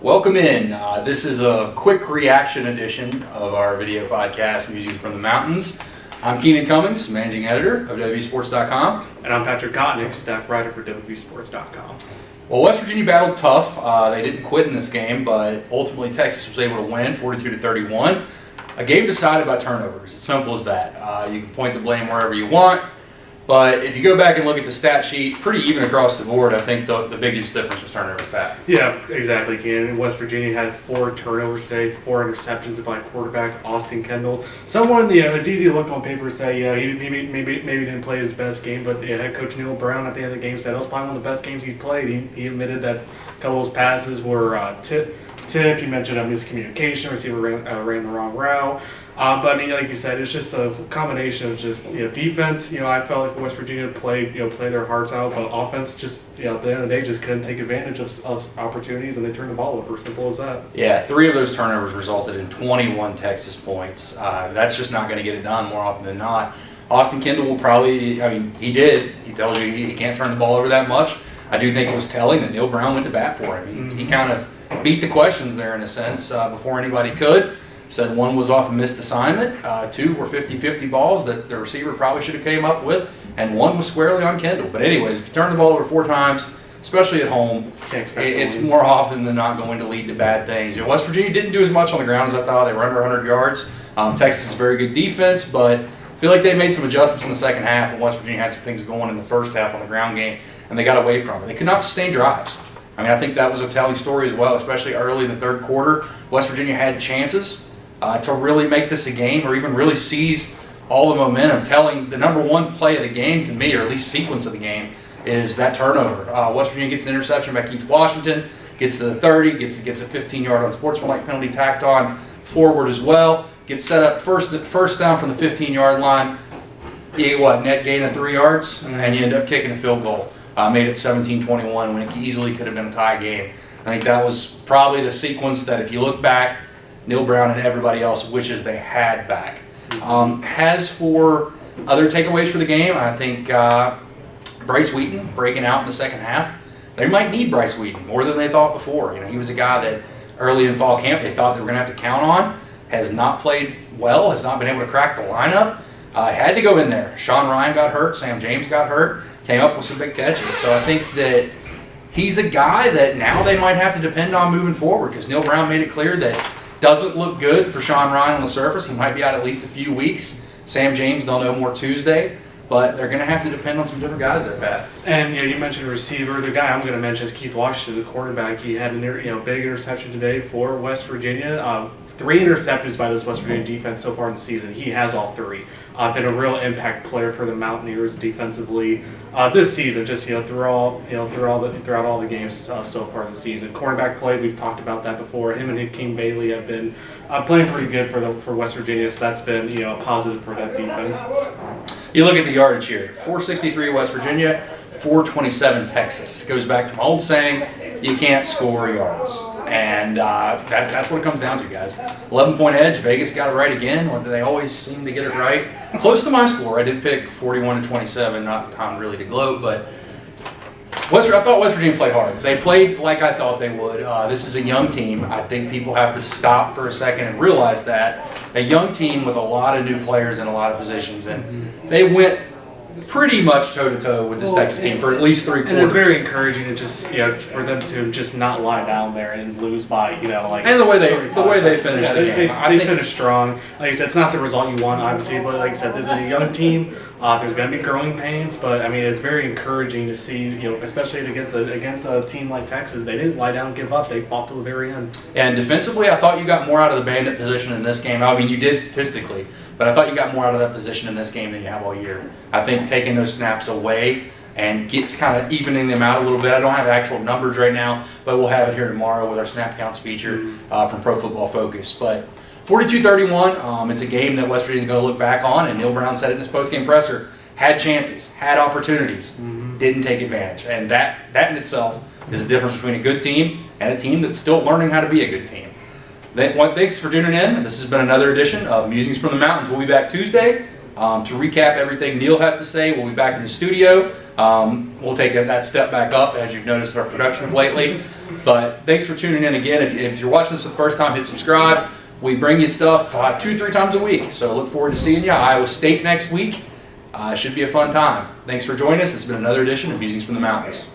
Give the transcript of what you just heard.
Welcome in. This is a quick reaction edition of our video podcast, Musings from the Mountains. I'm Keenan Cummings, managing editor of WVSports.com. And I'm Patrick Kotnik, staff writer for WVSports.com. Well, West Virginia battled tough. They didn't quit in this game, but ultimately Texas was able to win 42-31. A game decided by turnovers. As simple as that. You can point the blame wherever you want. But if you go back and look at the stat sheet, pretty even across the board. I think the biggest difference was turnovers, Pat. Yeah, exactly, Keenan. West Virginia had 4 turnovers today, 4 interceptions by quarterback Austin Kendall. Someone, it's easy to look on paper and say, he maybe didn't play his best game, but head coach Neil Brown at the end of the game said that was probably one of the best games he's played. He admitted that a couple of those passes were tipped. He mentioned a miscommunication, receiver ran the wrong route. But I mean, like you said, it's just a combination of just defense. I felt like West Virginia played their hearts out, but offense just at the end of the day just couldn't take advantage of opportunities, and they turned the ball over. Simple as that. Yeah, 3 of those turnovers resulted in 21 Texas points. That's just not going to get it done more often than not. Austin Kendall will probably, he did. He tells you he can't turn the ball over that much. I do think it was telling that Neil Brown went to bat for him. He kind of beat the questions there in a sense before anybody could. Said 1 was off a missed assignment, 2 were 50-50 balls that the receiver probably should have came up with, and 1 was squarely on Kendall. But anyways, if you turn the ball over 4 times, especially at home, it's more often than not going to lead to bad things. West Virginia didn't do as much on the ground as I thought. They were under 100 yards. Texas is very good defense, but I feel like they made some adjustments in the second half, and West Virginia had some things going in the first half on the ground game, and they got away from it. They could not sustain drives. I think that was a telling story as well, especially early in the third quarter. West Virginia had chances to really make this a game or even really seize all the momentum. Telling the number 1 play of the game to me, or at least sequence of the game, is that turnover. West Virginia gets an interception by Keith Washington, gets to the 30, gets a 15-yard unsportsmanlike penalty tacked on forward as well, gets set up first down from the 15-yard line. You get net gain of 3 yards, and you end up kicking a field goal. Made it 17-21 when it easily could have been a tie game. I think that was probably the sequence that, if you look back, Neil Brown and everybody else wishes they had back. As for other takeaways for the game, I think Bryce Wheaton breaking out in the second half. They might need Bryce Wheaton more than they thought before. He was a guy that early in fall camp they thought they were going to have to count on. Has not played well, has not been able to crack the lineup. Had to go in there. Sean Ryan got hurt, Sam James got hurt, came up with some big catches. So I think that he's a guy that now they might have to depend on moving forward, because Neil Brown made it clear that doesn't look good for Sean Ryan on the surface. He might be out at least a few weeks. Sam James, they'll know more Tuesday, but they're going to have to depend on some different guys there, Pat. And you mentioned receiver. The guy I'm going to mention is Keith Washington, the quarterback. He had a big interception today for West Virginia. 3 interceptions by this West Virginia defense so far in the season. He has all 3. Been a real impact player for the Mountaineers defensively this season. Just throughout all the games so far this season. Cornerback play, we've talked about that before. Him and Hakeem Bailey have been playing pretty good for West Virginia, so that's been a positive for that defense. You look at the yardage here: 463 West Virginia, 427 Texas. Goes back to my old saying, you can't score yards. And that's what it comes down to, guys. 11-point edge. Vegas got it right again. They always seem to get it right. Close to my score. I did pick 41-27. Not the time really to gloat, but I thought West Virginia played hard. They played like I thought they would. This is a young team. I think people have to stop for a second and realize that a young team with a lot of new players in a lot of positions, and they went pretty much toe-to-toe with this Texas team for at least 3 quarters. And it's very encouraging to just, for them to just not lie down there and lose by, And the way they finished the game. They finished strong. Like I said, it's not the result you want, obviously, but like I said, this is a young team. There's going to be growing pains, but it's very encouraging to see, especially against a team like Texas. They didn't lie down and give up. They fought to the very end. And defensively, I thought you got more out of the bandit position in this game. You did statistically, but I thought you got more out of that position in this game than you have all year. I think taking those snaps away and gets kind of evening them out a little bit. I don't have actual numbers right now, but we'll have it here tomorrow with our snap counts feature from Pro Football Focus. But 42-31, it's a game that West Virginia's going to look back on, and Neil Brown said it in his postgame presser. Had chances, had opportunities, didn't take advantage. And that in itself is the difference between a good team and a team that's still learning how to be a good team. Thanks for tuning in. This has been another edition of Musings from the Mountains. We'll be back Tuesday to recap everything Neil has to say. We'll be back in the studio We'll take that step back up, as you've noticed our production of lately. But thanks for tuning in again. If you're watching this for the first time, hit subscribe. We bring you stuff 2-3 times a week. So look forward to seeing you. Iowa State next week. Should be a fun time. Thanks for joining us. It's been another edition of Musings from the Mountains.